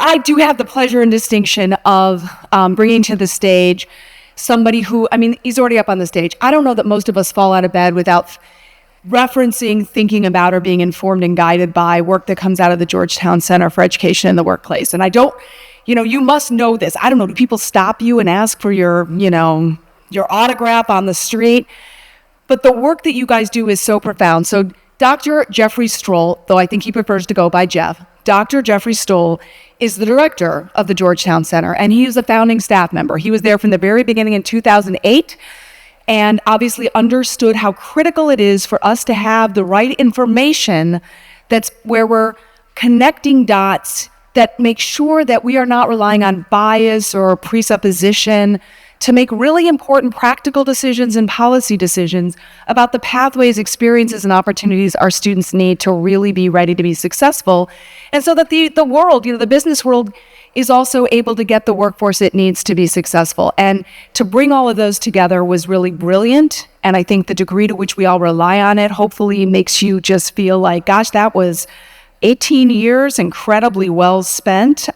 I do have the pleasure and distinction of bringing to the stage somebody who, he's already up on the stage. I don't know that most of us fall out of bed without referencing, thinking about, or being informed and guided by work that comes out of the Georgetown Center for Education in the Workplace. And I don't, you must know this. I don't know, do people stop you and ask for your autograph on the street? But the work that you guys do is so profound. So Dr. Jeffrey Strohl, though I think he prefers to go by Jeff, Dr. Jeffrey Strohl is the director of the Georgetown Center, and he is a founding staff member. He was there from the very beginning in 2008, and obviously understood how critical it is for us to have the right information that's where we're connecting dots that make sure that we are not relying on bias or presupposition to make really important practical decisions and policy decisions about the pathways, experiences, and opportunities our students need to really be ready to be successful. And so that the world, the business world, is also able to get the workforce it needs to be successful. And to bring all of those together was really brilliant. And I think the degree to which we all rely on it hopefully makes you just feel like, gosh, that was 18 years incredibly well spent.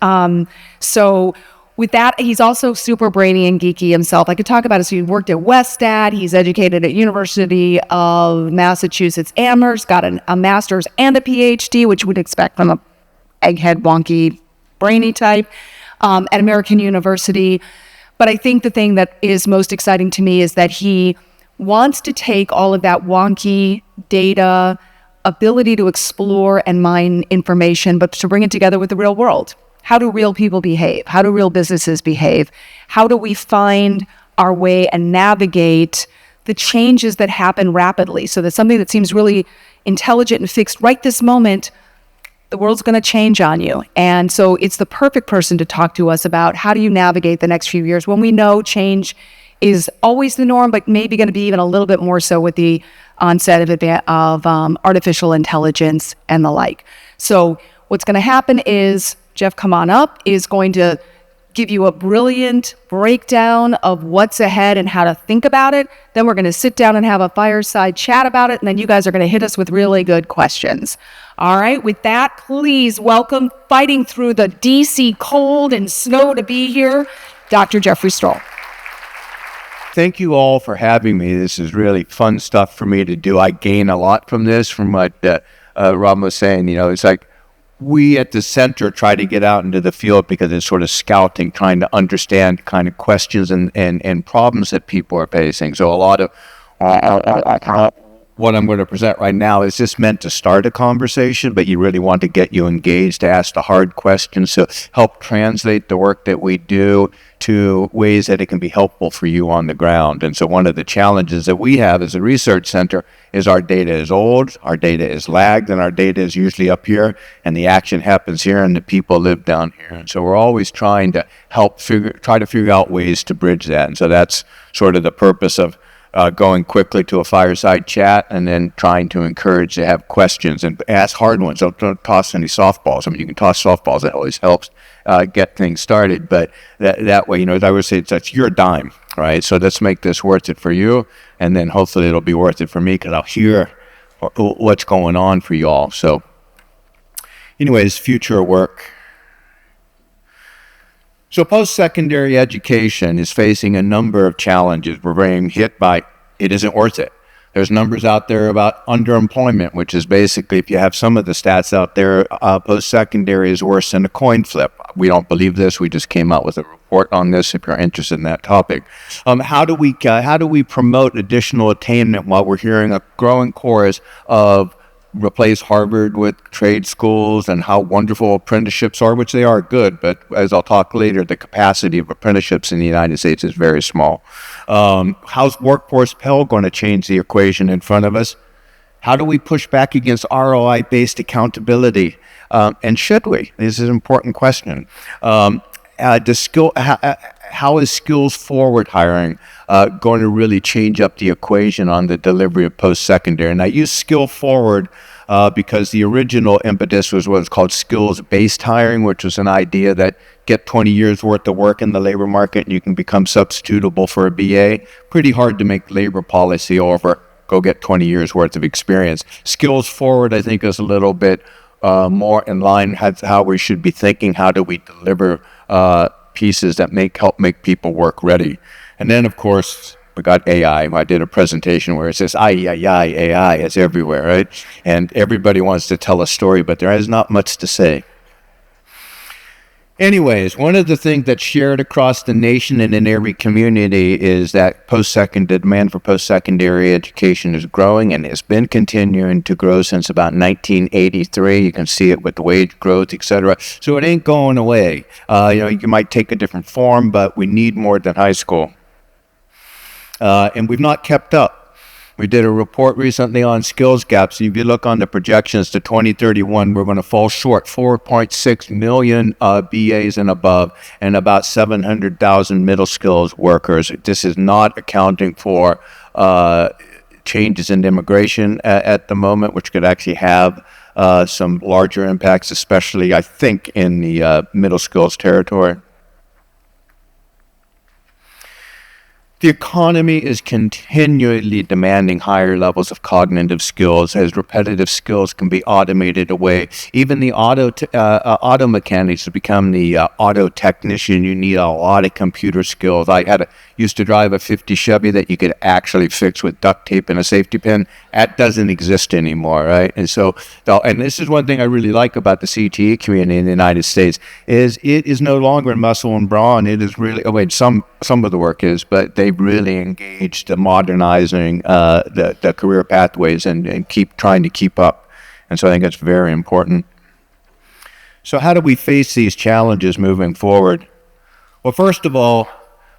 So with that, he's also super brainy and geeky himself. I could talk about it. So he worked at Westat. He's educated at University of Massachusetts Amherst, got a master's and a PhD, which you would expect from a egghead, wonky, brainy type, at American University. But I think the thing that is most exciting to me is that he wants to take all of that wonky data, ability to explore and mine information, but to bring it together with the real world. How do real people behave? How do real businesses behave? How do we find our way and navigate the changes that happen rapidly so that something that seems really intelligent and fixed right this moment, the world's going to change on you. And so it's the perfect person to talk to us about how do you navigate the next few years when we know change is always the norm, but maybe going to be even a little bit more so with the onset of artificial intelligence and the like. So what's going to happen is Jeff, come on up, is going to give you a brilliant breakdown of what's ahead and how to think about it. Then we're going to sit down and have a fireside chat about it, and then you guys are going to hit us with really good questions. All right, with that, please welcome, fighting through the DC cold and snow to be here, Dr. Jeffrey Strohl. Thank you all for having me. This is really fun stuff for me to do. I gain a lot from this, from what Robin was saying. It's like, we at the center try to get out into the field because it's sort of scouting, trying to understand kind of questions and problems that people are facing. So a lot of what I'm going to present right now is just meant to start a conversation, but you really want to get you engaged, to ask the hard questions, to help translate the work that we do to ways that it can be helpful for you on the ground. And so one of the challenges that we have as a research center is our data is old, our data is lagged, and our data is usually up here, and the action happens here, and the people live down here. And so we're always trying to try to figure out ways to bridge that. And so that's sort of the purpose of going quickly to a fireside chat and then trying to encourage to have questions and ask hard ones. Don't toss any softballs. You can toss softballs. That always helps get things started. But that way, as I would say, it's your dime, right? So let's make this worth it for you. And then hopefully it'll be worth it for me because I'll hear what's going on for you all. So anyways, future work. So post-secondary education is facing a number of challenges. We're being hit by it isn't worth it. There's numbers out there about underemployment, which is basically, if you have some of the stats out there, post-secondary is worse than a coin flip. We don't believe this. We just came out with a report on this if you're interested in that topic. How do we promote additional attainment while we're hearing a growing chorus of replace Harvard with trade schools and how wonderful apprenticeships are, which they are good, but as I'll talk later, the capacity of apprenticeships in the United States is very small. How's Workforce Pell going to change the equation in front of us? How do we push back against ROI-based accountability? And should we? This is an important question. How is skills forward hiring going to really change up the equation on the delivery of post-secondary? And I use skill forward because the original impetus was what's called skills-based hiring, which was an idea that get 20 years worth of work in the labor market and you can become substitutable for a BA. Pretty hard to make labor policy over, go get 20 years worth of experience. Skills forward, I think, is a little bit more in line with how we should be thinking. How do we deliver pieces that help make people work ready? And then, of course, we got AI. I did a presentation where it says, AI, it's everywhere, right? And everybody wants to tell a story, but there is not much to say. Anyways, one of the things that's shared across the nation and in every community is that the demand for post-secondary education is growing, and it's been continuing to grow since about 1983. You can see it with wage growth, etc. So it ain't going away. You might take a different form, but we need more than high school. And we've not kept up. We did a report recently on skills gaps. If you look on the projections to 2031, we're going to fall short 4.6 million BAs and above, and about 700,000 middle skills workers. This is not accounting for changes in immigration at the moment, which could actually have some larger impacts, especially, I think, in the middle skills territory. The economy is continually demanding higher levels of cognitive skills, as repetitive skills can be automated away. Even the auto mechanics to become the auto technician, you need a lot of computer skills. I used to drive a 50 Chevy that you could actually fix with duct tape and a safety pin. That doesn't exist anymore, right? And so, and this is one thing I really like about the CTE community in the United States, is it is no longer muscle and brawn. It is really, some of the work is, but they've really engaged in modernizing the career pathways and trying to keep up. And so I think that's very important. So how do we face these challenges moving forward? Well, first of all,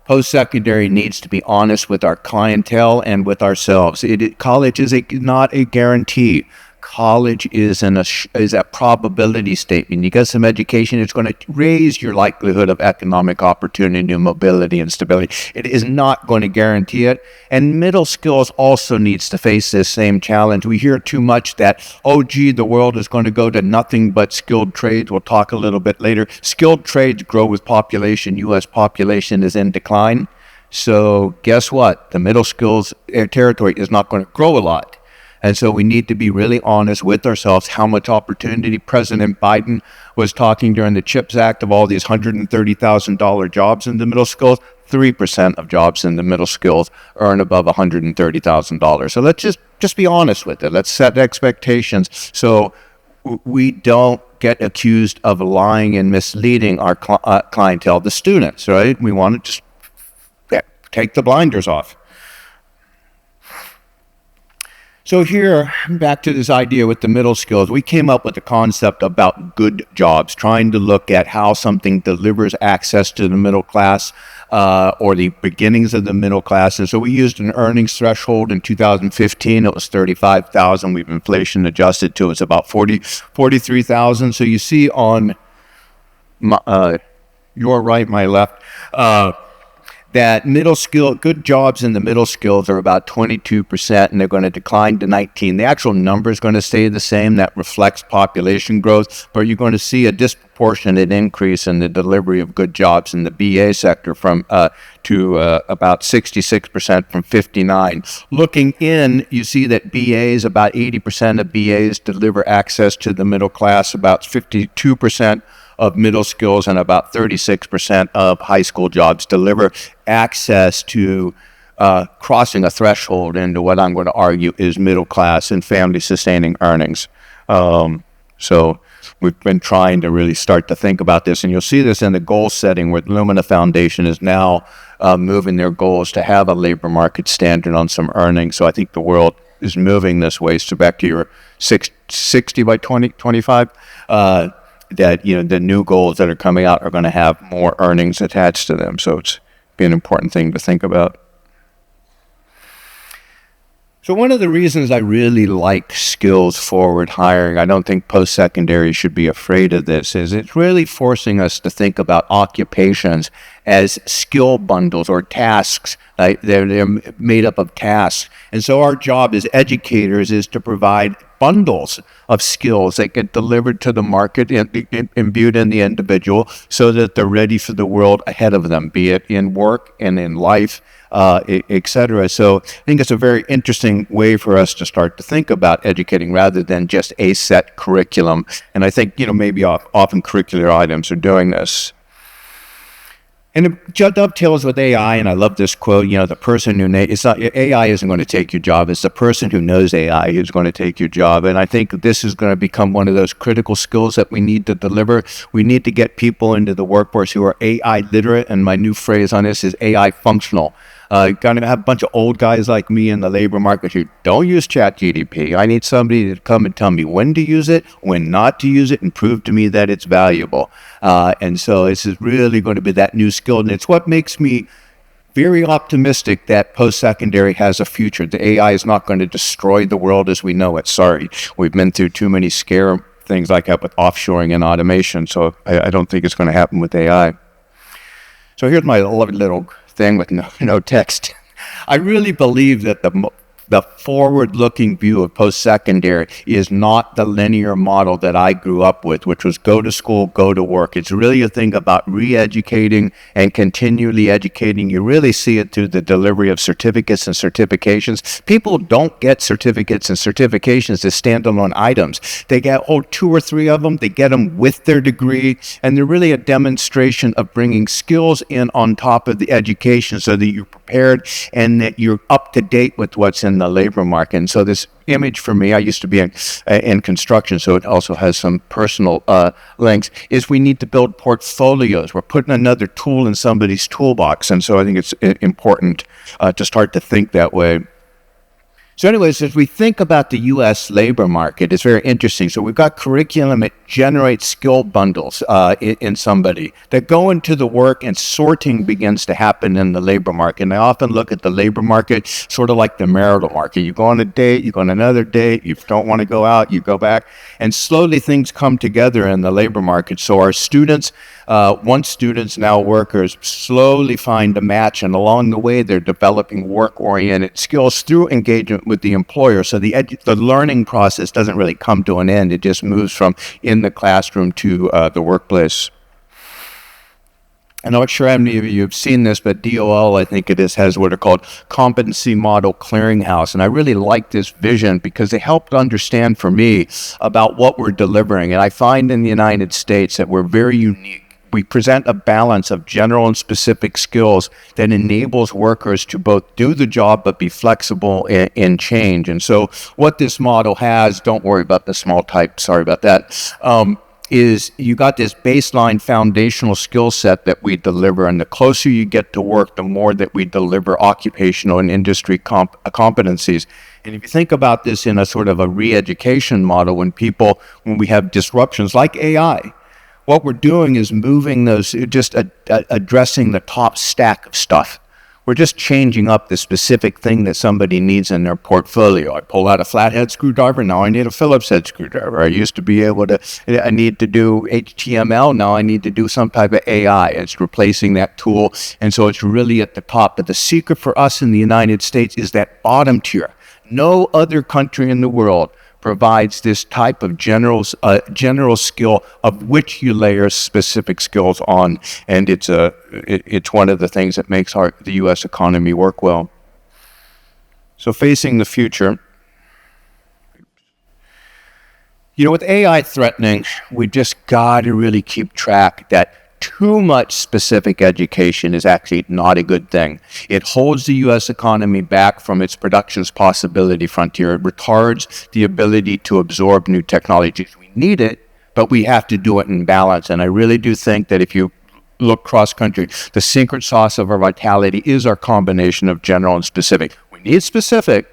post-secondary needs to be honest with our clientele and with ourselves. College is not a guarantee. College is a probability statement. You get some education, it's going to raise your likelihood of economic opportunity, mobility, and stability. It is not going to guarantee it. And middle skills also needs to face this same challenge. We hear too much that, the world is going to go to nothing but skilled trades. We'll talk a little bit later. Skilled trades grow with population. U.S. population is in decline. So guess what? The middle skills territory is not going to grow a lot. And so we need to be really honest with ourselves how much opportunity. President Biden was talking during the CHIPS Act of all these $130,000 jobs in the middle skills. 3% of jobs in the middle skills earn above $130,000. So let's just be honest with it. Let's set expectations so we don't get accused of lying and misleading our clientele, the students, right? We want to just take the blinders off. So here, back to this idea with the middle skills, we came up with the concept about good jobs, trying to look at how something delivers access to the middle class or the beginnings of the middle class. And so we used an earnings threshold in 2015. It was $35,000. We've inflation adjusted to it's about $43,000. So you see on your right, my left, that good jobs in the middle skills are about 22%, and they're going to decline to 19%. The actual number is going to stay the same. That reflects population growth, but you're going to see a disproportionate increase in the delivery of good jobs in the BA sector to about 66% from 59%. Looking in, you see that BAs, about 80% of BAs deliver access to the middle class, about 52% of middle skills, and about 36% of high school jobs deliver access to crossing a threshold into what I'm going to argue is middle class and family sustaining earnings. So we've been trying to really start to think about this, and you'll see this in the goal setting where the Lumina Foundation is now moving their goals to have a labor market standard on some earnings. So I think the world is moving this way. So back to your 60 by 2025, that the new goals that are coming out are going to have more earnings attached to them. So it's be an important thing to think about. So one of the reasons I really like skills forward hiring, I don't think post-secondary should be afraid of this, is it's really forcing us to think about occupations as skill bundles or tasks. They're made up of tasks. And so our job as educators is to provide bundles of skills that get delivered to the market and imbued in the individual so that they're ready for the world ahead of them, be it in work and in life, etc. So I think it's a very interesting way for us to start to think about educating rather than just a set curriculum. And I think, maybe often curricular items are doing this. And it dovetails with AI, and I love this quote, the person who AI isn't going to take your job, it's the person who knows AI who's going to take your job. And I think this is going to become one of those critical skills that we need to deliver. We need to get people into the workforce who are AI literate, and my new phrase on this is AI functional. Going to have a bunch of old guys like me in the labor market who don't use ChatGPT. I need somebody to come and tell me when to use it, when not to use it, and prove to me that it's valuable. And so this is really going to be that new skill. And it's what makes me very optimistic that post-secondary has a future. The AI is not going to destroy the world as we know it. Sorry, we've been through too many scare things like that with offshoring and automation. So I don't think it's going to happen with AI. So here's my little thing with no text. I really believe that the forward-looking view of post-secondary is not the linear model that I grew up with, which was go to school, go to work. It's really a thing about re-educating and continually educating. You really see it through the delivery of certificates and certifications. People don't get certificates and certifications as standalone items. They get 2 or 3 of them. They get them with their degree, and they're really a demonstration of bringing skills in on top of the education so that you're prepared and that you're up to date with what's in the labor market. And so this image for me, I used to be in construction, so it also has some personal links, is we need to build portfolios. We're putting another tool in somebody's toolbox. And so I think it's important to start to think that way. So anyways, as we think about the U.S. labor market, it's very interesting. So we've got curriculum that generates skill bundles in somebody that go into the work, and sorting begins to happen in the labor market. And I often look at the labor market sort of like the marital market. You go on a date, you go on another date, you don't want to go out, you go back, and slowly things come together in the labor market. So our students, once students, now workers, slowly find a match, and along the way they're developing work-oriented skills through engagement with the employer. So the learning process doesn't really come to an end. It just moves from in the classroom to the workplace. I'm not sure how many of you have seen this, but DOL, I think it is, has what are called competency model clearinghouse. And I really like this vision because they helped understand for me about what we're delivering. And I find in the United States that we're very unique. We present a balance of general and specific skills that enables workers to both do the job but be flexible in change. And so what this model has, don't worry about the small type, sorry about that, is you got this baseline foundational skill set that we deliver, and the closer you get to work, the more that we deliver occupational and industry competencies. And if you think about this in a sort of a re-education model, when we have disruptions like AI, what we're doing is moving those, just addressing the top stack of stuff. We're just changing up the specific thing that somebody needs in their portfolio. I pull out a flathead screwdriver, now I need a Phillips head screwdriver. I used to be able to, I need to do HTML, now I need to do some type of AI. It's replacing that tool, and so it's really at the top. But the secret for us in the United States is that bottom tier. No other country in the world provides this type of general skill of which you layer specific skills on, and it's one of the things that makes the U.S. economy work well. So facing the future, with AI threatening, we just got to really keep track that too much specific education is actually not a good thing. It holds the U.S. economy back from its production's possibility frontier. It retards the ability to absorb new technologies. We need it, but we have to do it in balance. And I really do think that if you look cross-country, the secret sauce of our vitality is our combination of general and specific. We need specific.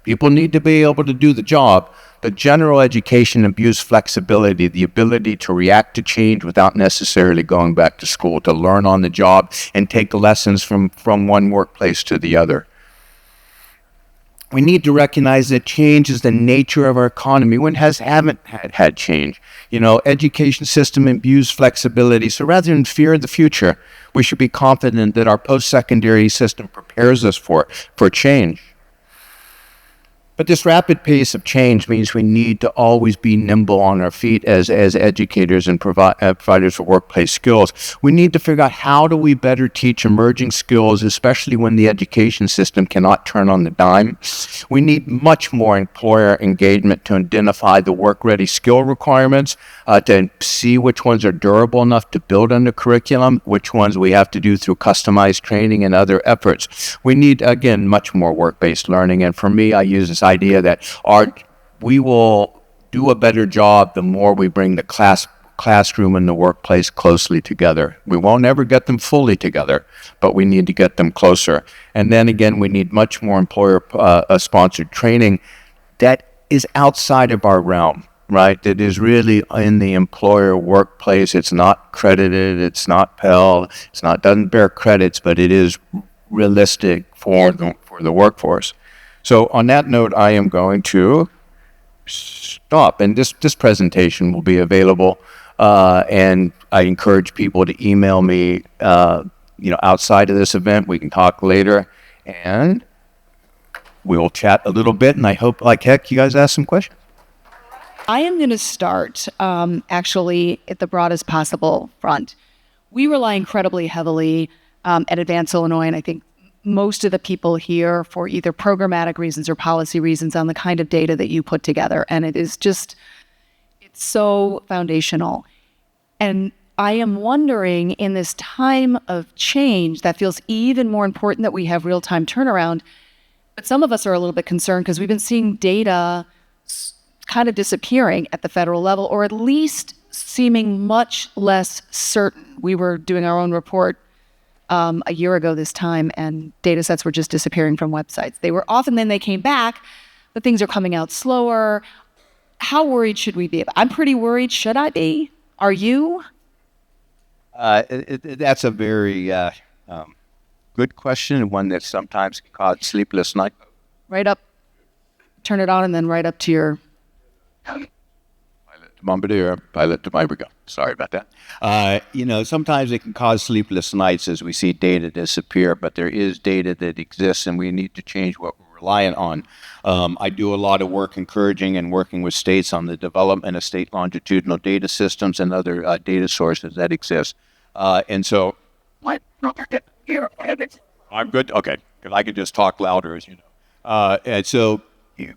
People need to be able to do the job. But general education imbues flexibility, the ability to react to change without necessarily going back to school, to learn on the job and take lessons from one workplace to the other. We need to recognize that change is the nature of our economy. When haven't had change? Education system imbues flexibility. So rather than fear the future, we should be confident that our post-secondary system prepares us for change. But this rapid pace of change means we need to always be nimble on our feet as educators and providers of workplace skills. We need to figure out how do we better teach emerging skills, especially when the education system cannot turn on the dime. We need much more employer engagement to identify the work-ready skill requirements, to see which ones are durable enough to build on the curriculum, which ones we have to do through customized training and other efforts. We need, again, much more work-based learning. And for me, I use this idea that we will do a better job the more we bring the classroom and the workplace closely together. We won't ever get them fully together, but we need to get them closer. And then again, we need much more employer-sponsored training that is outside of our realm, right? That is really in the employer workplace. It's not credited, it's not Pell, doesn't bear credits, but it is realistic for the workforce. So on that note, I am going to stop, and this presentation will be available, and I encourage people to email me, outside of this event. We can talk later, and we'll chat a little bit, and I hope, like heck, you guys ask some questions. I am going to start actually at the broadest possible front. We rely incredibly heavily at Advance Illinois, and I think most of the people here for either programmatic reasons or policy reasons on the kind of data that you put together. And it's so foundational. And I am wondering, in this time of change, that feels even more important that we have real-time turnaround. But some of us are a little bit concerned because we've been seeing data kind of disappearing at the federal level, or at least seeming much less certain. We were doing our own report a year ago this time, and data sets were just disappearing from websites. They were off and then they came back, but things are coming out slower. How worried should we be? I'm pretty worried. Should I be? Are you? That's a very good question, and one that sometimes can cause sleepless nights. Right up, turn it on, and then right up to your... Pilot to my sorry about that. Sometimes it can cause sleepless nights as we see data disappear, but there is data that exists, and we need to change what we're reliant on. I do a lot of work encouraging and working with states on the development of state longitudinal data systems and other data sources that exist. And so, I'm good. Okay, because I could just talk louder, as you know. And so,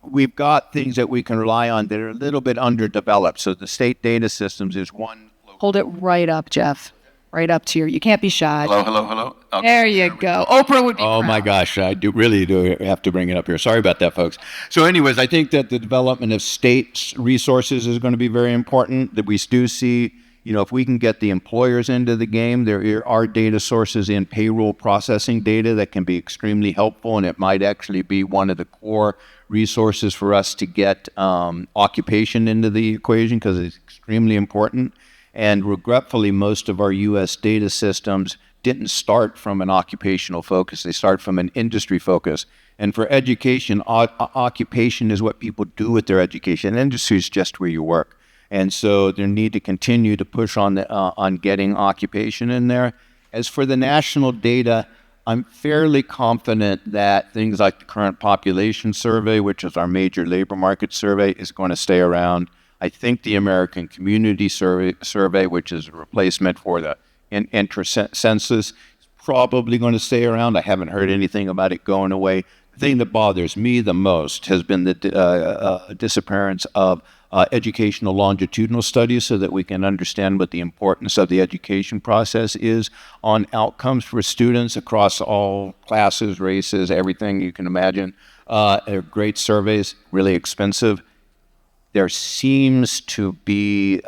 we've got things that we can rely on that are a little bit underdeveloped. So the state data systems is one. Hold it right up, Jeff. Right up to you can't be shy. Hello. Okay, there you go. Oprah would be proud. My gosh, I really do have to bring it up here. Sorry about that, folks. So anyways, I think that the development of state resources is going to be very important. That we do see, if we can get the employers into the game, there are data sources in payroll processing data that can be extremely helpful, and it might actually be one of the core resources for us to get occupation into the equation, because it's extremely important. And regretfully, most of our U.S. data systems didn't start from an occupational focus. They start from an industry focus. And for education, occupation is what people do with their education. Industry is just where you work. And so there need to continue to push on getting occupation in there. As for the national data, I'm fairly confident that things like the current population survey, which is our major labor market survey, is going to stay around. I think the American Community Survey, which is a replacement for the census, is probably going to stay around. I haven't heard anything about it going away. The thing that bothers me the most has been the disappearance of educational longitudinal studies, so that we can understand what the importance of the education process is on outcomes for students across all classes, races, everything you can imagine. They're great surveys, really expensive. There seems to be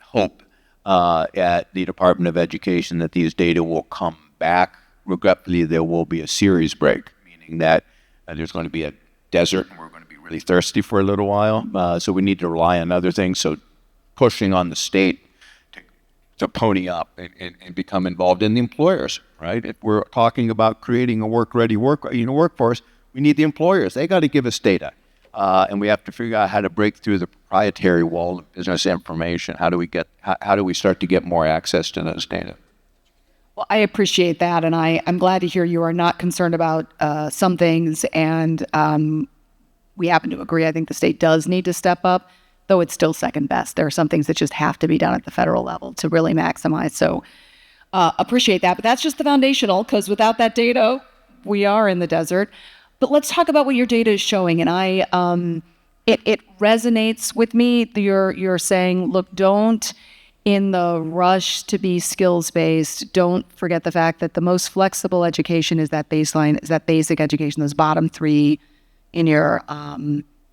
hope at the Department of Education that these data will come back. Regretfully, there will be a series break, meaning that there's going to be a desert, and we're going to be really thirsty for a little while. So we need to rely on other things. So pushing on the state to pony up and become involved in the employers, right? If we're talking about creating a work-ready workforce, we need the employers. They got to give us data. And we have to figure out how to break through the proprietary wall of business information. How do we start to get more access to those data? Well, I appreciate that, and I'm glad to hear you are not concerned about some things, and we happen to agree. I think the state does need to step up, though it's still second best. There are some things that just have to be done at the federal level to really maximize. So appreciate that. But that's just the foundational, because without that data, we are in the desert. But let's talk about what your data is showing. And it resonates with me. You're saying, look, don't, in the rush to be skills-based, don't forget the fact that the most flexible education is that baseline, is that basic education, those bottom three in your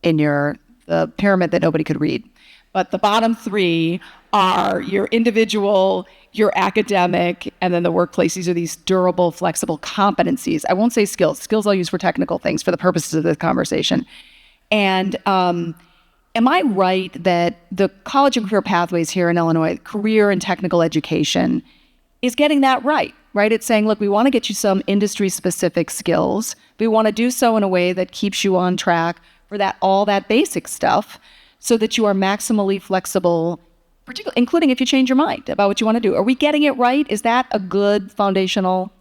the pyramid that nobody could read. But the bottom three are your individual, your academic, and then the workplace. These are these durable, flexible competencies. I won't say skills. Skills I'll use for technical things for the purposes of this conversation. And am I right that the college and career pathways here in Illinois, career and technical education, is getting that right? It's saying, look, we want to get you some industry-specific skills. We want to do so in a way that keeps you on track for all that basic stuff, so that you are maximally flexible, particularly including if you change your mind about what you want to do. Are we getting it right? Is that a good foundational?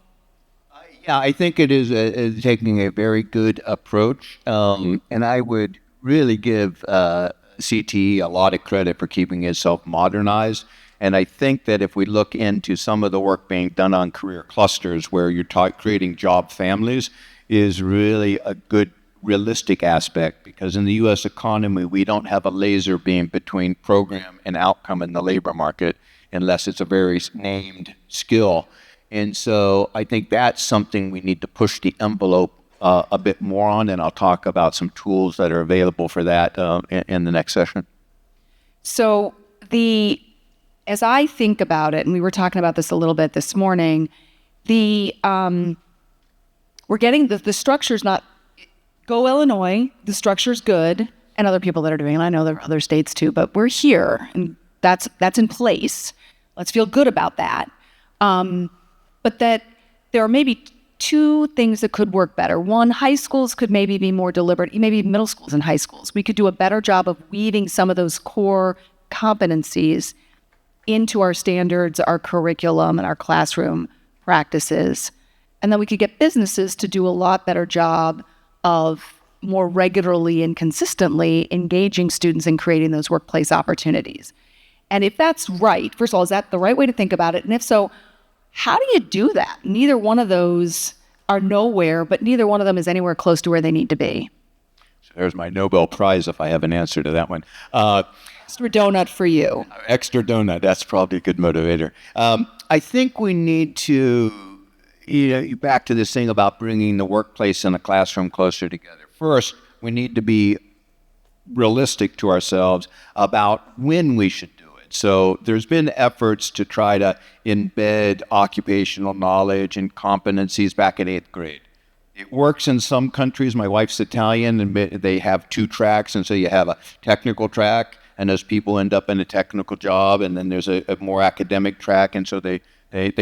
Yeah, I think it is taking a very good approach, and I would really give CTE a lot of credit for keeping itself modernized. And I think that if we look into some of the work being done on career clusters, where you're creating job families, is really a good realistic aspect, because in the U.S. economy, we don't have a laser beam between program and outcome in the labor market unless it's a very named skill. And so I think that's something we need to push the envelope a bit more on, and I'll talk about some tools that are available for that in the next session. So as I think about it, and we were talking about this a little bit this morning, we're getting the structure's not, go Illinois, the structure's good, and other people that are doing it. I know there are other states too, but we're here, and that's in place. Let's feel good about that. But that there are maybe two things that could work better. One, high schools could maybe be more deliberate, maybe middle schools and high schools. We could do a better job of weaving some of those core competencies into our standards, our curriculum, and our classroom practices. And then we could get businesses to do a lot better job of more regularly and consistently engaging students in creating those workplace opportunities. And if that's right, first of all, is that the right way to think about it? And if so, how do you do that? Neither one of those are nowhere, but neither one of them is anywhere close to where they need to be. So there's my Nobel Prize if I have an answer to that one. Extra donut for you. Extra donut, that's probably a good motivator. I think we need to, back to this thing about bringing the workplace and the classroom closer together. First, we need to be realistic to ourselves about when we should do it. So there's been efforts to try to embed occupational knowledge and competencies back in 8th grade. It works in some countries. My wife's Italian, and they have 2 tracks, and so you have a technical track, and those people end up in a technical job, and then there's a more academic track, and so they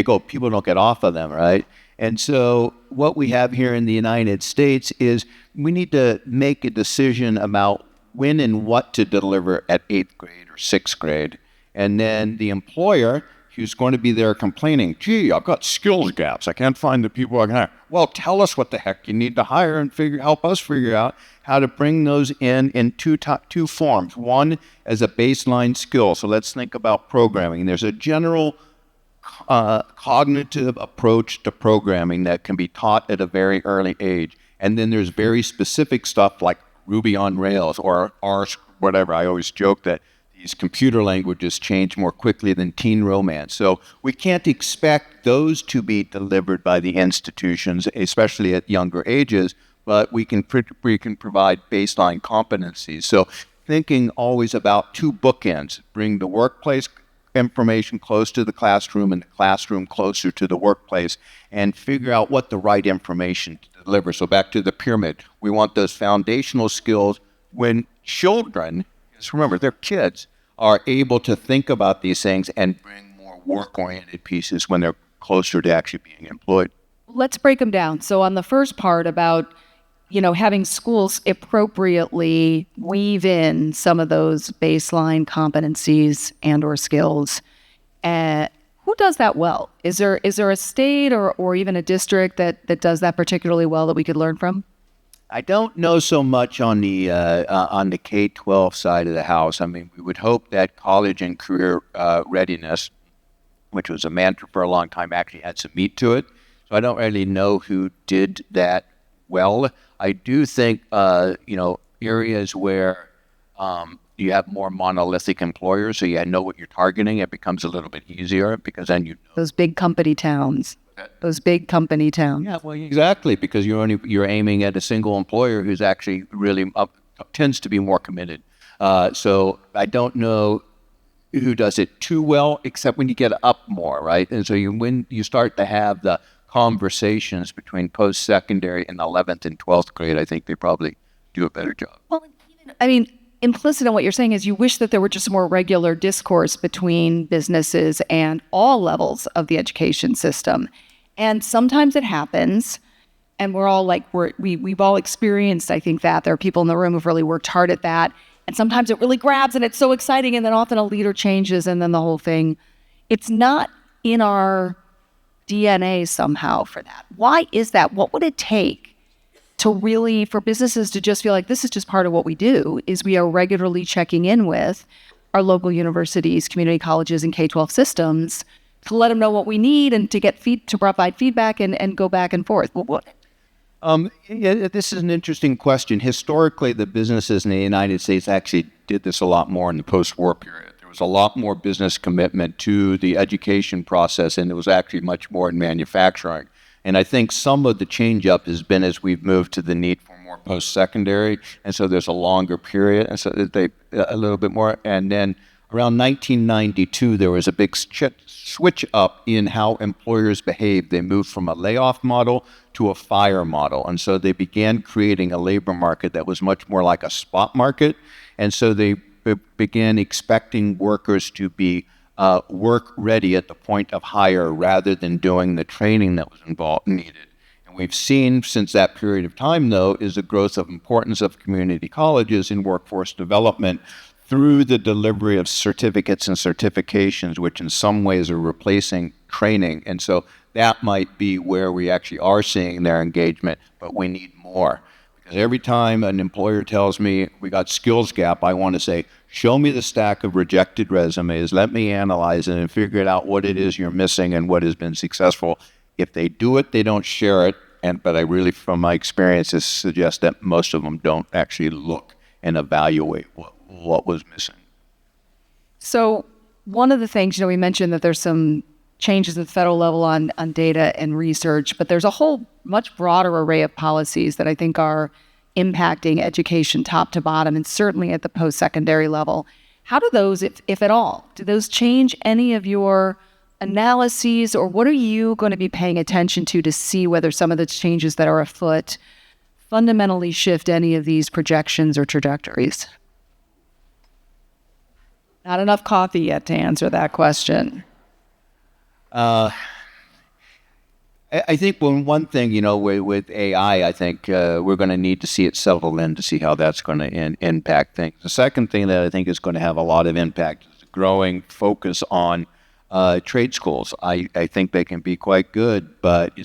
go, people don't get off of them, right? And so what we have here in the United States is we need to make a decision about when and what to deliver at 8th grade or 6th grade. And then the employer who's going to be there complaining, gee, I've got skills gaps. I can't find the people I can hire. Well, tell us what the heck you need to hire and help us figure out how to bring those in two forms. One, as a baseline skill. So let's think about programming. There's a general cognitive approach to programming that can be taught at a very early age. And then there's very specific stuff like Ruby on Rails or R, whatever. I always joke that these computer languages change more quickly than teen romance. So we can't expect those to be delivered by the institutions, especially at younger ages, but we can provide baseline competencies. So thinking always about 2 bookends, bring the workplace information close to the classroom and the classroom closer to the workplace, and figure out what the right information to deliver. So back to the pyramid, we want those foundational skills when children, just remember, they're kids, are able to think about these things and bring more work-oriented pieces when they're closer to actually being employed. Let's break them down. So on the first part about, having schools appropriately weave in some of those baseline competencies and or skills, who does that well? Is there a state or even a district that does that particularly well that we could learn from? I don't know so much on the K-12 side of the house. I mean, we would hope that college and career readiness, which was a mantra for a long time, actually had some meat to it. So I don't really know who did that well. I do think, areas where you have more monolithic employers, so you know what you're targeting, it becomes a little bit easier because then you know. Those big company towns. Those big company towns. Yeah, well, exactly, because you're aiming at a single employer who's actually really tends to be more committed. So I don't know who does it too well, except when you get up more, right? And so when you start to have the conversations between post-secondary and 11th and 12th grade, I think they probably do a better job. Well, I mean, implicit in what you're saying is you wish that there were just more regular discourse between businesses and all levels of the education system. And sometimes it happens, and we're all like, we've all experienced, I think, that there are people in the room who've really worked hard at that. And sometimes it really grabs and it's so exciting, and then often a leader changes and then the whole thing, it's not in our DNA somehow for that. Why is that? What would it take to really, for businesses to just feel like this is just part of what we do, is we are regularly checking in with our local universities, community colleges, and K-12 systems to let them know what we need and to get to provide feedback and go back and forth. Yeah, this is an interesting question. Historically, the businesses in the United States actually did this a lot more in the post-war period. There was a lot more business commitment to the education process, and it was actually much more in manufacturing. And I think some of the change-up has been as we've moved to the need for more post-secondary, and so there's a longer period, and so they a little bit more. And then around 1992, there was a big switch up in how employers behaved. They moved from a layoff model to a fire model, and so they began creating a labor market that was much more like a spot market. And so they began expecting workers to be work ready at the point of hire rather than doing the training that was needed. And we've seen since that period of time, though, is the growth of importance of community colleges in workforce development through the delivery of certificates and certifications, which in some ways are replacing training. And so that might be where we actually are seeing their engagement, but we need more. Because every time an employer tells me we got skills gap, I want to say, show me the stack of rejected resumes, let me analyze it and figure it out what it is you're missing and what has been successful. If they do it, they don't share it. But I really, from my experiences, suggest that most of them don't actually look and evaluate what was missing. So one of the things, we mentioned that there's some changes at the federal level on data and research, but there's a whole much broader array of policies that I think are impacting education top to bottom, and certainly at the post-secondary level. How do those, if at all, do those change any of your analyses, or what are you going to be paying attention to see whether some of the changes that are afoot fundamentally shift any of these projections or trajectories? Not enough coffee yet to answer that question. I think one thing, with AI, I think we're going to need to see it settle in to see how that's going to impact things. The second thing that I think is going to have a lot of impact is the growing focus on trade schools. I think they can be quite good, but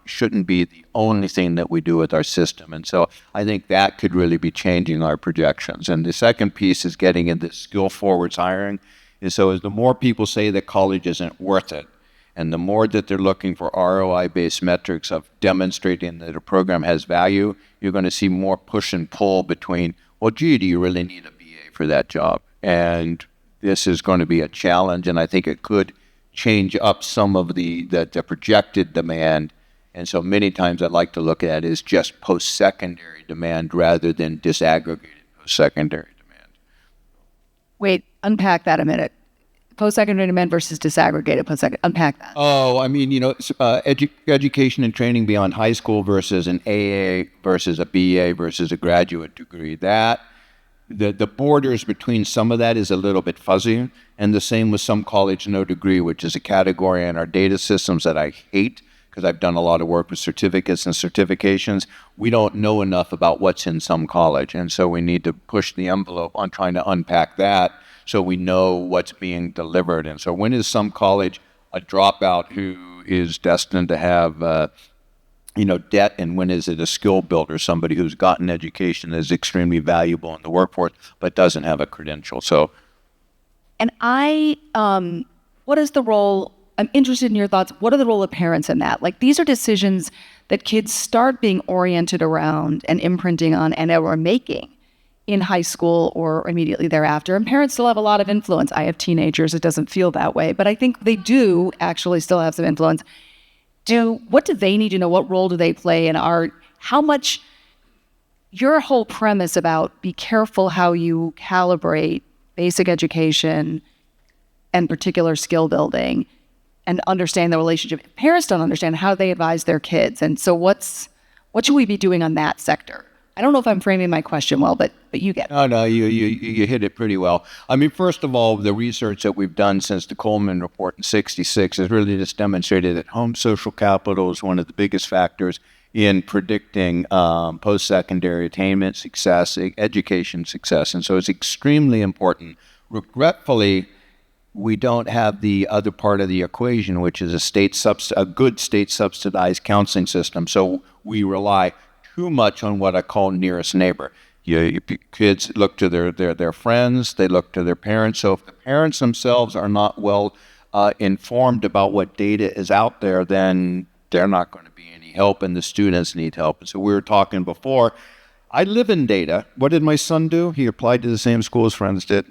shouldn't be the only thing that we do with our system. And so I think that could really be changing our projections. And the second piece is getting into skill forwards hiring. And so as the more people say that college isn't worth it, and the more that they're looking for ROI-based metrics of demonstrating that a program has value, you're going to see more push and pull between, well, gee, do you really need a BA for that job? And this is going to be a challenge, and I think it could change up some of the projected demand. And so many times I'd like to look at it as just post-secondary demand rather than disaggregated post-secondary demand. Wait, unpack that a minute. Post-secondary demand versus disaggregated post-secondary. Unpack that. Oh, I mean, education and training beyond high school versus an AA versus a BA versus a graduate degree. That the borders between some of that is a little bit fuzzy, and the same with some college no degree, which is a category in our data systems that I hate because I've done a lot of work with certificates and certifications. We don't know enough about what's in some college, and so we need to push the envelope on trying to unpack that so we know what's being delivered. And so when is some college a dropout who is destined to have debt, and when is it a skill builder, somebody who's gotten education is extremely valuable in the workforce but doesn't have a credential. So, And what is the role? I'm interested in your thoughts. What are the role of parents in that? Like, these are decisions that kids start being oriented around and imprinting on and are making in high school or immediately thereafter. And parents still have a lot of influence. I have teenagers. It doesn't feel that way, but I think they do actually still have some influence. What do they need to know? What role do they play in how much your whole premise about be careful how you calibrate basic education and particular skill building and understand the relationship. Parents don't understand how they advise their kids. And so what should we be doing on that sector? I don't know if I'm framing my question well, but you get it. no, you hit it pretty well. I mean, first of all, the research that we've done since the Coleman report in '66 has really just demonstrated that home social capital is one of the biggest factors in predicting post-secondary attainment success, education success. And so it's extremely important. Regretfully, we don't have the other part of the equation, which is a good state-subsidized counseling system. So we rely too much on what I call nearest neighbor. Kids look to their friends, they look to their parents. So if the parents themselves are not well informed about what data is out there, then they're not going to be any help, and the students need help. And so we were talking before, I live in data. What did my son do? He applied to the same school his friends did.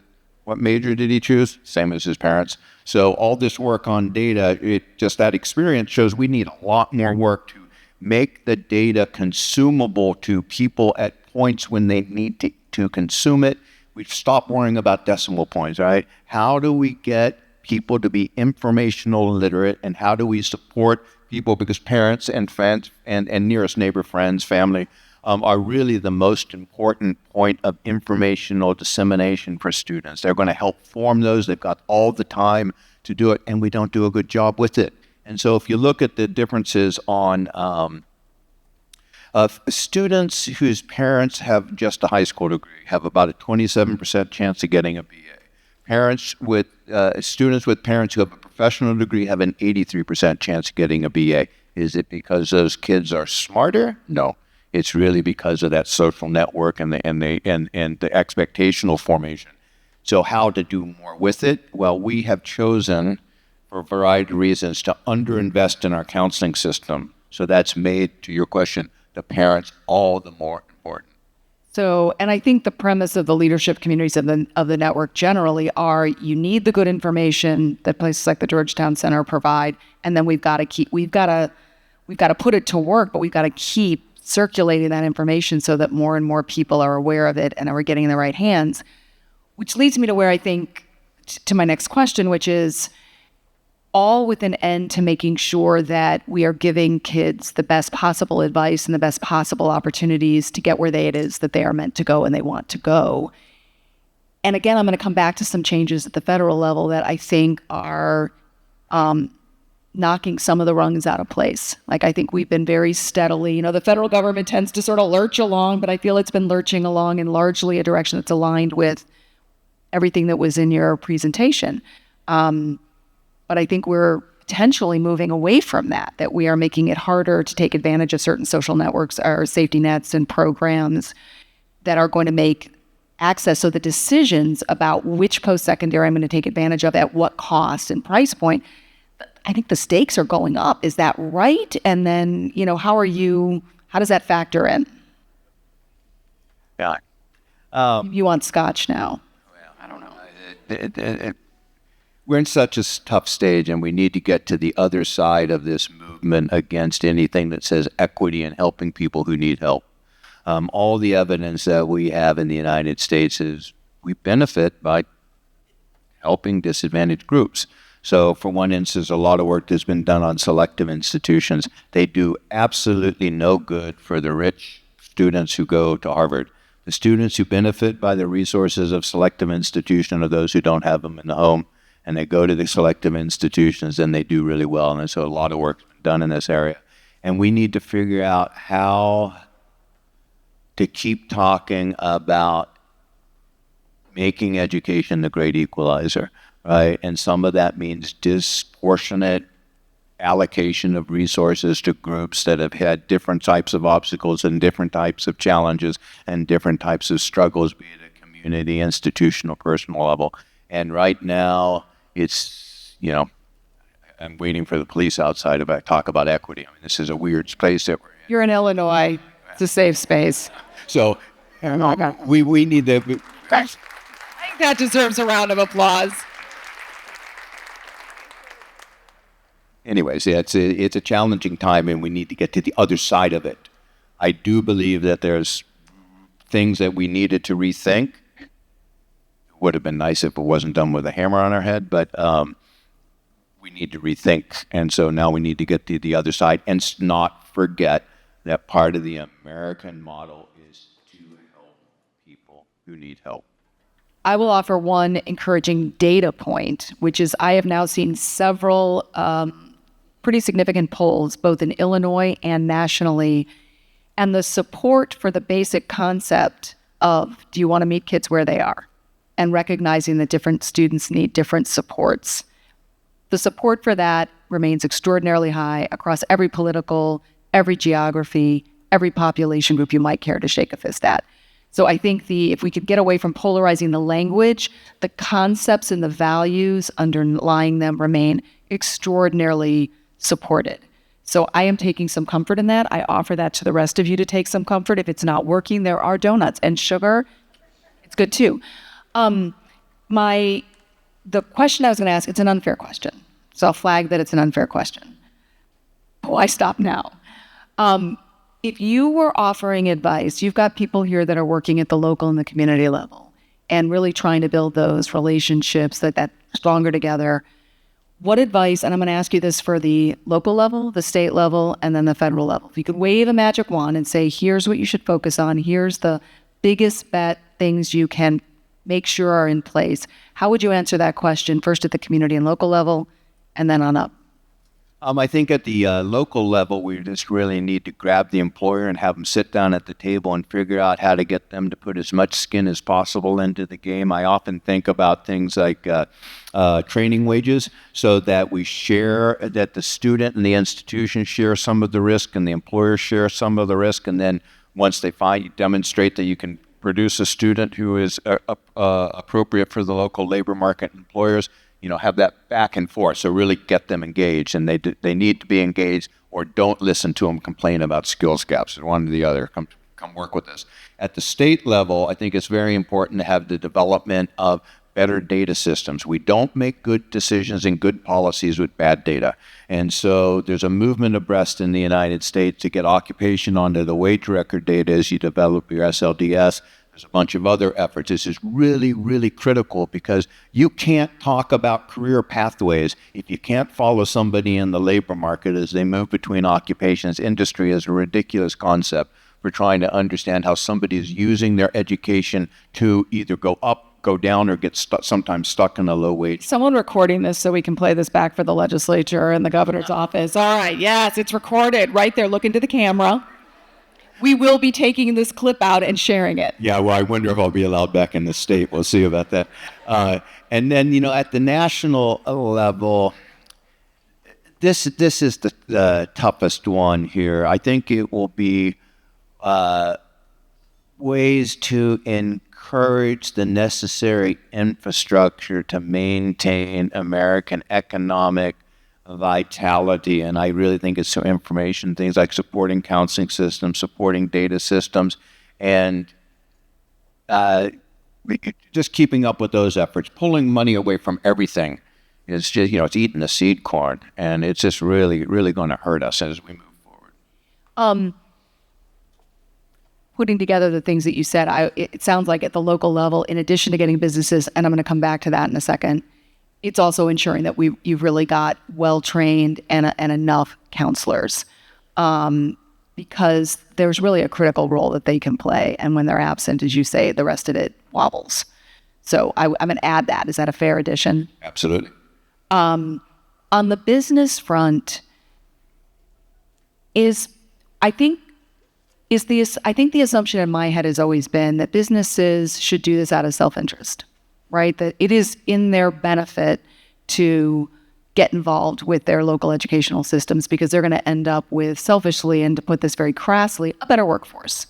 What major did he choose? Same as his parents. So all this work on data, that experience shows we need a lot more work to make the data consumable to people at points when they need to consume it. We've stopped worrying about decimal points, right? How do we get people to be informational literate, and how do we support people? Because parents and friends and nearest neighbor, friends, family are really the most important point of informational dissemination for students. They're going to help form those. They've got all the time to do it, and we don't do a good job with it. And so if you look at the differences on students whose parents have just a high school degree have about a 27% chance of getting a BA. Students with parents who have a professional degree have an 83% chance of getting a BA. Is it because those kids are smarter? No. It's really because of that social network and the expectational formation. So how to do more with it? Well, we have chosen, for a variety of reasons, to underinvest in our counseling system. So that's made, to your question, the parents all the more important. So, and I think the premise of the leadership communities of the network generally are you need the good information that places like the Georgetown Center provide, and then we've got to put it to work, but we've got to keep circulating that information so that more and more people are aware of it and are getting in the right hands. Which leads me to where I think to my next question, which is all with an end to making sure that we are giving kids the best possible advice and the best possible opportunities to get where it is that they are meant to go and they want to go. And again, I'm going to come back to some changes at the federal level that I think are knocking some of the rungs out of place. Like, I think we've been very steadily, the federal government tends to sort of lurch along, but I feel it's been lurching along in largely a direction that's aligned with everything that was in your presentation. But I think we're potentially moving away from that we are making it harder to take advantage of certain social networks or safety nets and programs that are going to make access. So the decisions about which post-secondary I'm going to take advantage of at what cost and price point, I think the stakes are going up. Is that right? And then, how does that factor in? Yeah. You want scotch now? Well, I don't know. We're in such a tough stage, and we need to get to the other side of this movement against anything that says equity and helping people who need help. All the evidence that we have in the United States is we benefit by helping disadvantaged groups. So for one instance, a lot of work has been done on selective institutions. They do absolutely no good for the rich students who go to Harvard. The students who benefit by the resources of selective institutions are those who don't have them in the home, and they go to the selective institutions and they do really well. And so a lot of work's been done in this area. And we need to figure out how to keep talking about making education the great equalizer, right? And some of that means disproportionate allocation of resources to groups that have had different types of obstacles and different types of challenges and different types of struggles, be it a community, institutional, personal level. And right now, it's, I'm waiting for the police outside to talk about equity. I mean, this is a weird space that we're in. You're in Illinois. It's a safe space. So we need to... I think that deserves a round of applause. Anyways, it's a challenging time, and we need to get to the other side of it. I do believe that there's things that we needed to rethink. It would have been nice if it wasn't done with a hammer on our head, but we need to rethink. And so now we need to get to the other side and not forget that part of the American model is to help people who need help. I will offer one encouraging data point, which is I have now seen several pretty significant polls, both in Illinois and nationally, and the support for the basic concept of, do you want to meet kids where they are? And recognizing that different students need different supports. The support for that remains extraordinarily high across every political, every geography, every population group you might care to shake a fist at. So I think if we could get away from polarizing the language, the concepts and the values underlying them remain extraordinarily supported. So I am taking some comfort in that. I offer that to the rest of you to take some comfort. If it's not working, there are donuts and sugar. It's good too. The question I was going to ask, it's an unfair question. So I'll flag that it's an unfair question. Oh, I stop now. If you were offering advice, you've got people here that are working at the local and the community level and really trying to build those relationships that stronger together. What advice, and I'm going to ask you this for the local level, the state level, and then the federal level. If you could wave a magic wand and say, here's what you should focus on, here's the biggest bet things you can make sure are in place, how would you answer that question, first at the community and local level, and then on up? I think at the local level, we just really need to grab the employer and have them sit down at the table and figure out how to get them to put as much skin as possible into the game. I often think about things like training wages, so that we share, that the student and the institution share some of the risk and the employer share some of the risk. And then once they find, you demonstrate that you can produce a student who is appropriate for the local labor market employers, have that back and forth. So really get them engaged, and they need to be engaged, or don't listen to them complain about skills gaps. One or the other, come work with us. At the state level, I think it's very important to have the development of better data systems. We don't make good decisions and good policies with bad data. And so there's a movement abreast in the United States to get occupation onto the wage record data as you develop your SLDS. There's a bunch of other efforts. This is really, really critical, because you can't talk about career pathways if you can't follow somebody in the labor market as they move between occupations. Industry is a ridiculous concept for trying to understand how somebody is using their education to either go up, go down, or get sometimes stuck in a low wage. Someone recording this so we can play this back for the legislature and the governor's office. All right, yes, it's recorded right there. Look into the camera. We will be taking this clip out and sharing it. Yeah, well, I wonder if I'll be allowed back in the state. We'll see about that. And then, at the national level, this is the toughest one here. I think it will be ways to encourage the necessary infrastructure to maintain American economic vitality. And I really think it's some information, things like supporting counseling systems, supporting data systems, and just keeping up with those efforts. Pulling money away from everything is just, it's eating the seed corn, and it's just really, really going to hurt us as we move forward. Putting together the things that you said, it sounds like at the local level, in addition to getting businesses, and I'm going to come back to that in a second, it's also ensuring that you've really got well-trained and enough counselors, because there's really a critical role that they can play. And when they're absent, as you say, the rest of it wobbles. So I'm going to add that. Is that a fair addition? Absolutely. On the business front, I think the assumption in my head has always been that businesses should do this out of self-interest, right? That it is in their benefit to get involved with their local educational systems because they're going to end up with, selfishly, and to put this very crassly, a better workforce,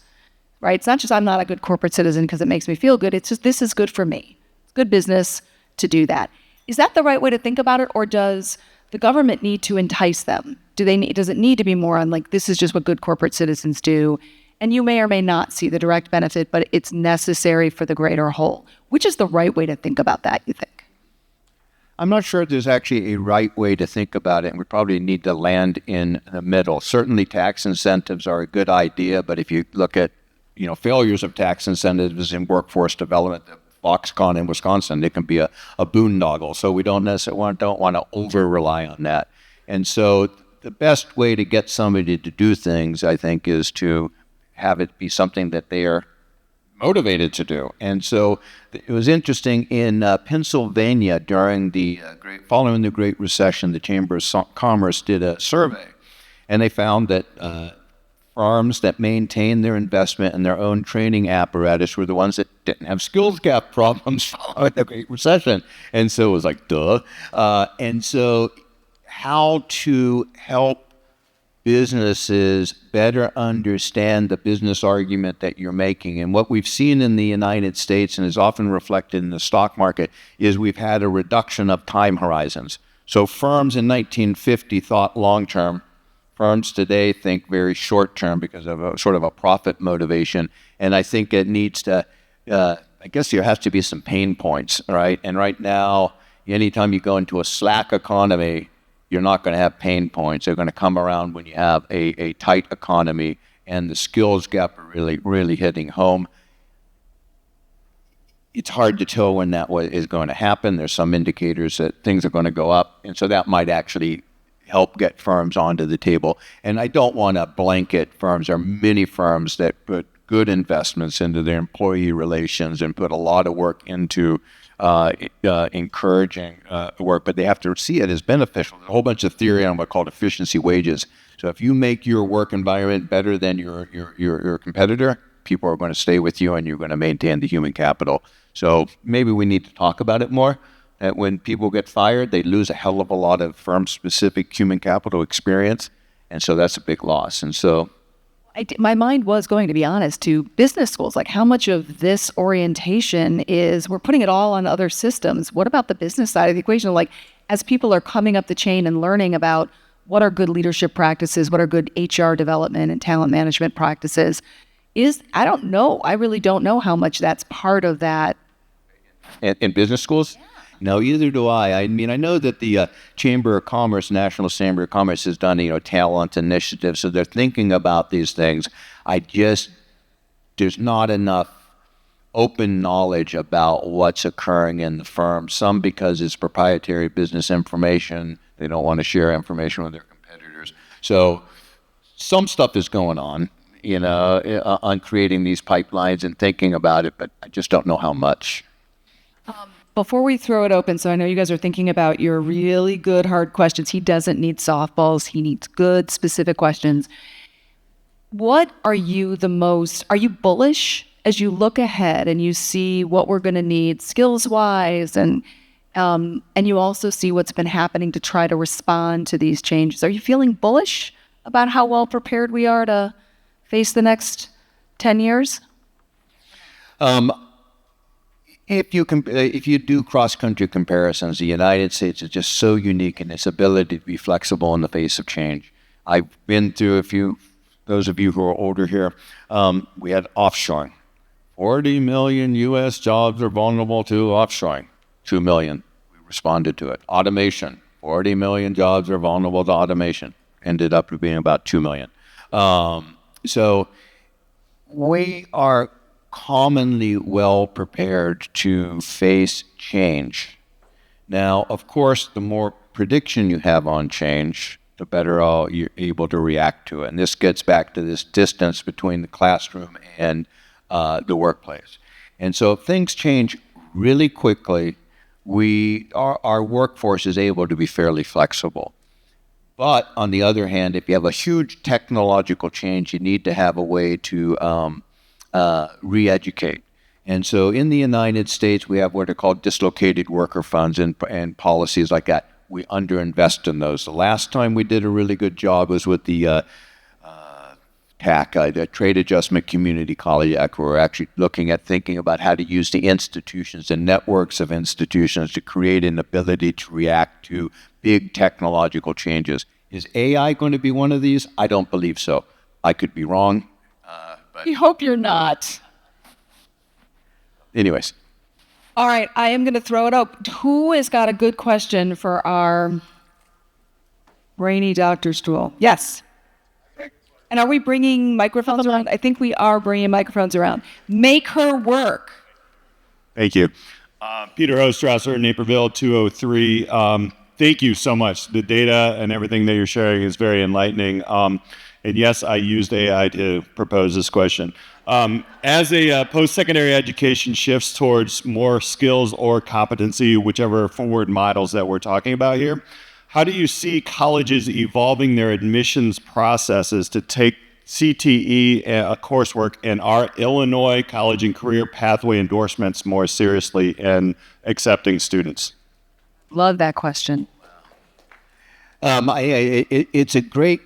right? It's not just I'm not a good corporate citizen because it makes me feel good. It's just this is good for me. It's good business to do that. Is that the right way to think about it, or does the government need to entice them? Does it need to be more on like, this is just what good corporate citizens do, and you may or may not see the direct benefit, but it's necessary for the greater whole? Which is the right way to think about that, you think? I'm not sure if there's actually a right way to think about it, and we probably need to land in the middle. Certainly tax incentives are a good idea, but if you look at failures of tax incentives in workforce development, Foxconn in Wisconsin, it can be a boondoggle. So we don't necessarily want to over-rely on that. And so the best way to get somebody to do things, I think, is to have it be something that they are motivated to do. And so it was interesting in Pennsylvania during following the Great Recession, the Chamber of Commerce did a survey, and they found that firms that maintained their investment in their own training apparatus were the ones that didn't have skills gap problems following the Great Recession. And so it was like, duh. And so how to help businesses better understand the business argument that you're making. And what we've seen in the United States, and is often reflected in the stock market, is we've had a reduction of time horizons. So firms in 1950 thought long-term. Firms today think very short-term because of a sort of a profit motivation. And I think it needs to, I guess there has to be some pain points, right? And right now, anytime you go into a slack economy, you're not going to have pain points. They're going to come around when you have a tight economy, and the skills gap are really, really hitting home. It's hard to tell when that is going to happen. There's some indicators that things are going to go up, and so that might actually help get firms onto the table. And I don't want to blanket firms. There are many firms that put good investments into their employee relations and put a lot of work into encouraging work, but they have to see it as beneficial. There's a whole bunch of theory on what's called efficiency wages. So if you make your work environment better than your competitor, people are going to stay with you and you're going to maintain the human capital. So maybe we need to talk about it more, that when people get fired, they lose a hell of a lot of firm-specific human capital experience, and so that's a big loss. And so my mind was going, to be honest, to business schools. Like, how much of this orientation is we're putting it all on other systems? What about the business side of the equation? Like, as people are coming up the chain and learning about what are good leadership practices, what are good HR development and talent management practices, I don't know. I really don't know how much that's part of that. In business schools? Yeah. No, either do I. I mean, I know that the Chamber of Commerce, National Chamber of Commerce, has done talent initiatives, so they're thinking about these things. There's not enough open knowledge about what's occurring in the firm. Some because it's proprietary business information. They don't want to share information with their competitors. So some stuff is going on, on creating these pipelines and thinking about it, but I just don't know how much. Before we throw it open, so I know you guys are thinking about your really good hard questions. He doesn't need softballs. He needs good, specific questions. What are you bullish as you look ahead and you see what we're going to need skills-wise, and you also see what's been happening to try to respond to these changes? Are you feeling bullish about how well prepared we are to face the next 10 years? If you do cross-country comparisons, the United States is just so unique in its ability to be flexible in the face of change. I've been through those of you who are older here, we had offshoring. 40 million U.S. jobs are vulnerable to offshoring. 2 million. We responded to it. Automation. 40 million jobs are vulnerable to automation. Ended up being about 2 million. So we are commonly well prepared to face change. Now, of course, the more prediction you have on change, the better you're able to react to it. And this gets back to this distance between the classroom and the workplace. And so if things change really quickly, our workforce is able to be fairly flexible. But on the other hand, if you have a huge technological change, you need to have a way to re-educate. And so in the United States, we have what are called dislocated worker funds and policies like that. we underinvest in those. The last time we did a really good job was with the TAC, the Trade Adjustment Community College Act, where we're actually looking at thinking about how to use the institutions and networks of institutions to create an ability to react to big technological changes. Is AI going to be one of these? I don't believe so. I could be wrong. We hope you're not. Anyways. All right, I am going to throw it up. Who has got a good question for our brainy Dr. Strohl? Yes. And are we bringing microphones around? I think we are bringing microphones around. Make her work. Thank you. Peter Ostrasser, Naperville 203. Thank you so much. The data and everything that you're sharing is very enlightening. And yes, I used AI to propose this question. As a post-secondary education shifts towards more skills or competency, whichever forward models that we're talking about here, how do you see colleges evolving their admissions processes to take CTE coursework and our Illinois college and career pathway endorsements more seriously in accepting students? Love that question. It's a great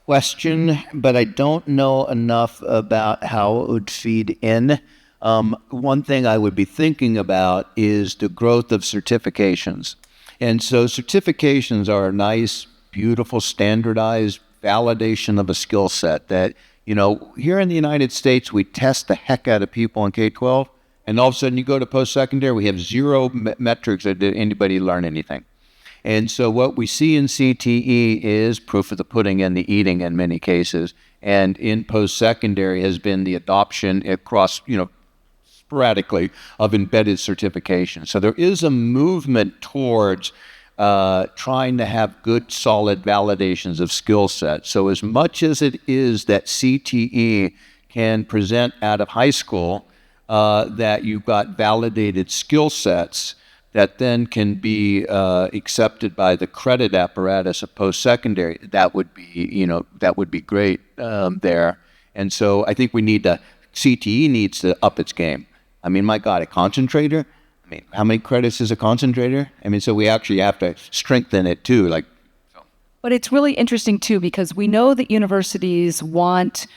question, but I don't know enough about how it would feed in. One thing I would be thinking about is the growth of certifications. And so certifications are a nice, beautiful, standardized validation of a skill set that, here in the United States, we test the heck out of people in K-12, and all of a sudden you go to post-secondary, we have zero metrics that did anybody learn anything. And so what we see in CTE is proof of the pudding and the eating in many cases, and in post-secondary has been the adoption across, sporadically of embedded certification. So there is a movement towards trying to have good, solid validations of skill sets. So as much as it is that CTE can present out of high school, that you've got validated skill sets that then can be accepted by the credit apparatus of post-secondary, that would be great there. And so I think CTE needs to up its game. I mean, my God, a concentrator? I mean, how many credits is a concentrator? I mean, so we actually have to strengthen it too. But it's really interesting too, because we know that universities want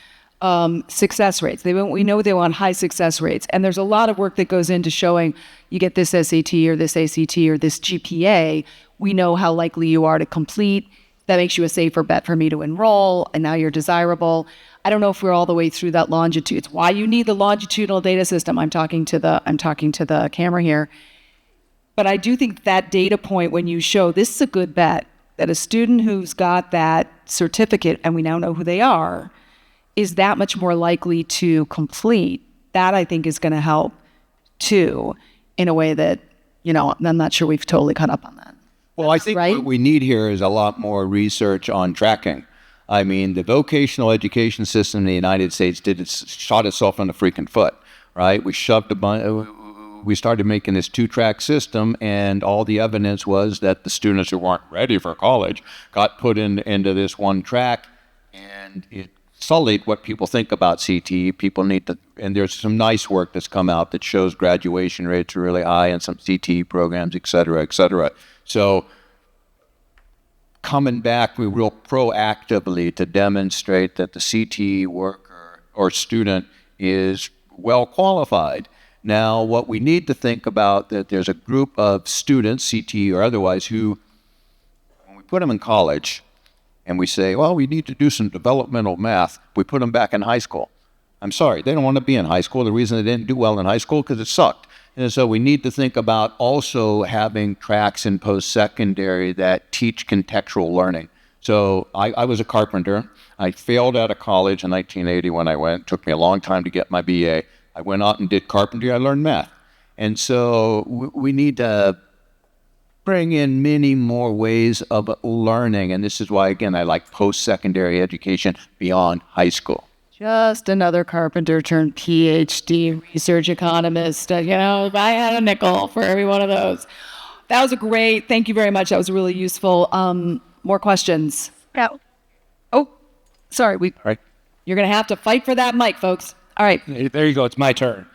success rates. We know they want high success rates. And there's a lot of work that goes into showing you get this SAT or this ACT or this GPA. We know how likely you are to complete. That makes you a safer bet for me to enroll, and now you're desirable. I don't know if we're all the way through that longitude. It's why you need the longitudinal data system. I'm talking to the camera here. But I do think that data point, when you show this is a good bet, that a student who's got that certificate, and we now know who they are, is that much more likely to complete. That I think is going to help too, in a way that, I'm not sure we've totally caught up on that. Well, I think what we need here is a lot more research on tracking. I mean, the vocational education system in the United States shot itself in the freaking foot, right? We started making this two-track system, and all the evidence was that the students who weren't ready for college got put into this one track, and it sullied what people think about CTE. People need to, and there's some nice work that's come out that shows graduation rates are really high in some CTE programs, et cetera, et cetera. So coming back real proactively to demonstrate that the CTE worker or student is well qualified. Now, what we need to think about, that there's a group of students, CTE or otherwise, who, when we put them in college and we say, well, we need to do some developmental math, we put them back in high school. I'm sorry, they don't want to be in high school. The reason they didn't do well in high school because it sucked. And so we need to think about also having tracks in post-secondary that teach contextual learning. So I was a carpenter. I failed out of college in 1980 when I went. It took me a long time to get my BA. I went out and did carpentry. I learned math. And so we need to bring in many more ways of learning. And this is why, again, I like post-secondary education beyond high school. Just another carpenter turned PhD research economist. If I had a nickel for every one of those. That was thank you very much. That was really useful. More questions? Yeah. Oh, sorry. All right. You're going to have to fight for that mic, folks. All right. There you go. It's my turn.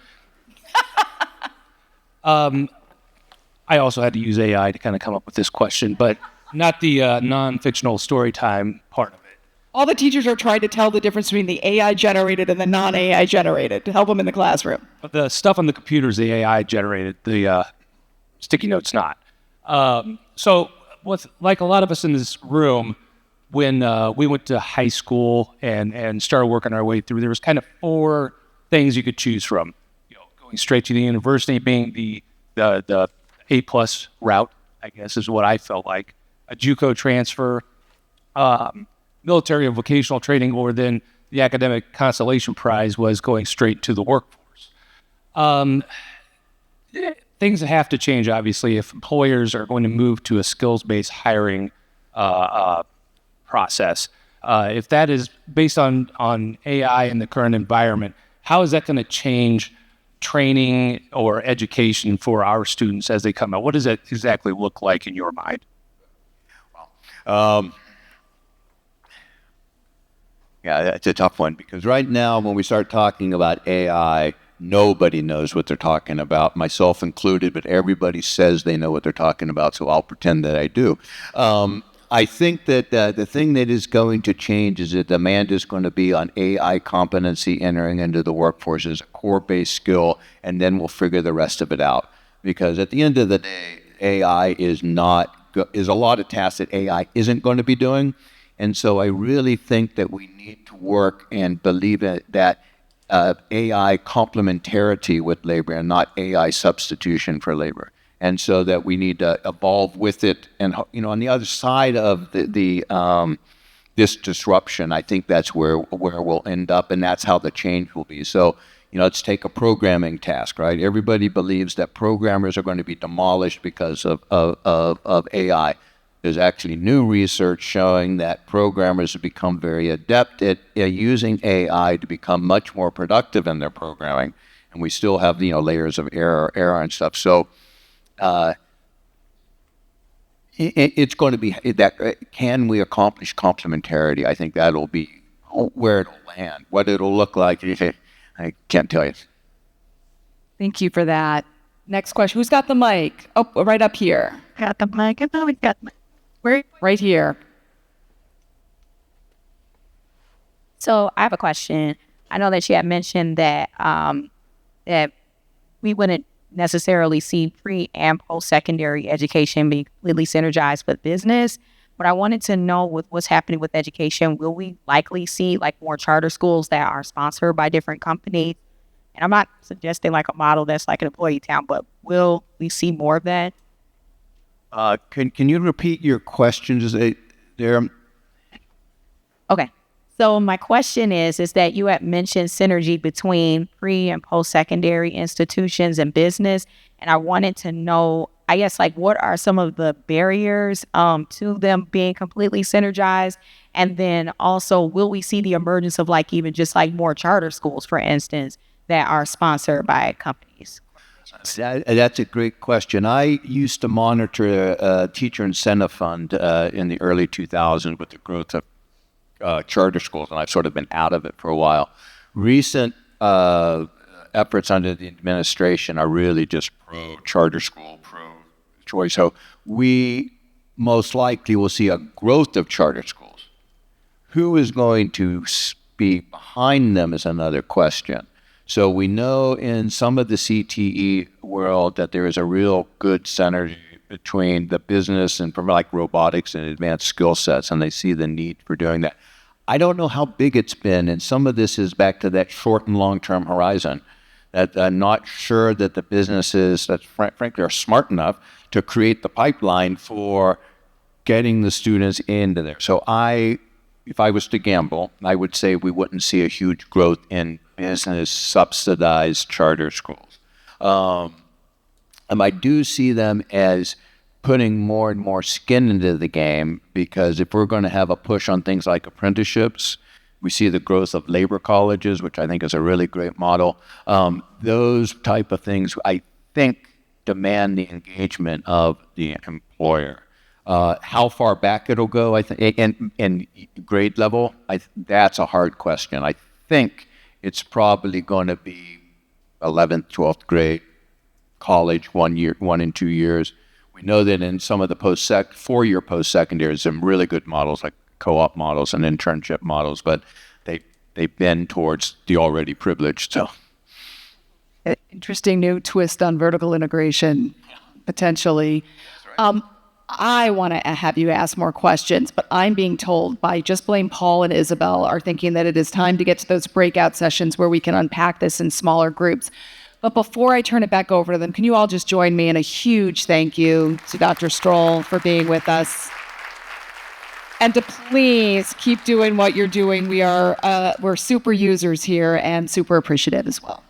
I also had to use AI to kind of come up with this question, but not the non-fictional story time part of it. All the teachers are trying to tell the difference between the AI generated and the non-AI generated to help them in the classroom. But the stuff on the computers, the AI generated, the sticky notes not. So with like a lot of us in this room, when we went to high school and started working our way through, there was kind of 4 things you could choose from. Going straight to the university being the A+ route, I guess is what I felt like. A JUCO transfer, military or vocational training, or then the academic consolation prize was going straight to the workforce. Things that have to change, obviously, if employers are going to move to a skills-based hiring process. If that is based on AI in the current environment, how is that going to change training or education for our students as they come out? What does that exactly look like in your mind? Yeah, that's a tough one because right now when we start talking about AI, nobody knows what they're talking about, myself included, but everybody says they know what they're talking about, so I'll pretend that I do. I think that the thing that is going to change is that demand is going to be on AI competency entering into the workforce as a core-based skill, and then we'll figure the rest of it out. Because at the end of the day, AI is a lot of tasks that AI isn't going to be doing. And so I really think that we need to work and believe that AI complementarity with labor and not AI substitution for labor. And so that we need to evolve with it. And, on the other side of this disruption, I think that's where we'll end up, and that's how the change will be. So, let's take a programming task, right? Everybody believes that programmers are going to be demolished because of AI. There's actually new research showing that programmers have become very adept at using AI to become much more productive in their programming. And we still have, layers of error and stuff. So it's going to be that, can we accomplish complementarity? I think that'll be where it'll land. What it'll look like, I can't tell you. Thank you for that. Next question. Who's got the mic? Oh, right up here. Got the mic. I we got the mic. Right here. So I have a question. I know that you had mentioned that that we wouldn't necessarily see pre and post-secondary education be completely synergized with business. But I wanted to know with what's happening with education, will we likely see like more charter schools that are sponsored by different companies? And I'm not suggesting like a model that's like an employee town, but will we see more of that? Can you repeat your questions there? Okay. So my question is that you had mentioned synergy between pre and post-secondary institutions and business. And I wanted to know, I guess, like, what are some of the barriers to them being completely synergized? And then also, will we see the emergence of like even just like more charter schools, for instance, that are sponsored by companies? That's a great question. I used to monitor a teacher incentive fund in the early 2000s with the growth of charter schools, and I've sort of been out of it for a while. Recent efforts under the administration are really just pro-charter school, pro-choice. So we most likely will see a growth of charter schools. Who is going to be behind them is another question. So we know in some of the CTE world that there is a real good synergy between the business and from like robotics and advanced skill sets, and they see the need for doing that. I don't know how big it's been, and some of this is back to that short and long-term horizon. That I'm not sure that the businesses that frankly are smart enough to create the pipeline for getting the students into there. So if I was to gamble, I would say we wouldn't see a huge growth in business subsidized charter schools. I do see them as putting more and more skin into the game, because if we're going to have a push on things like apprenticeships, we see the growth of labor colleges, which I think is a really great model. Those type of things, I think, demand the engagement of the employer. How far back it'll go, I think, in grade level, that's a hard question. I think it's probably going to be 11th, 12th grade, college, 1 and 2 years. We know that in some of the four-year post-secondary, some really good models like co-op models and internship models, but they bend towards the already privileged. So Interesting new twist on vertical integration, potentially. I want to have you ask more questions, but I'm being told by Just Blame Paul and Isabel are thinking that it is time to get to those breakout sessions where we can unpack this in smaller groups. But before I turn it back over to them, can you all just join me in a huge thank you to Dr. Strohl for being with us? And to please keep doing what you're doing. We're super users here and super appreciative as well.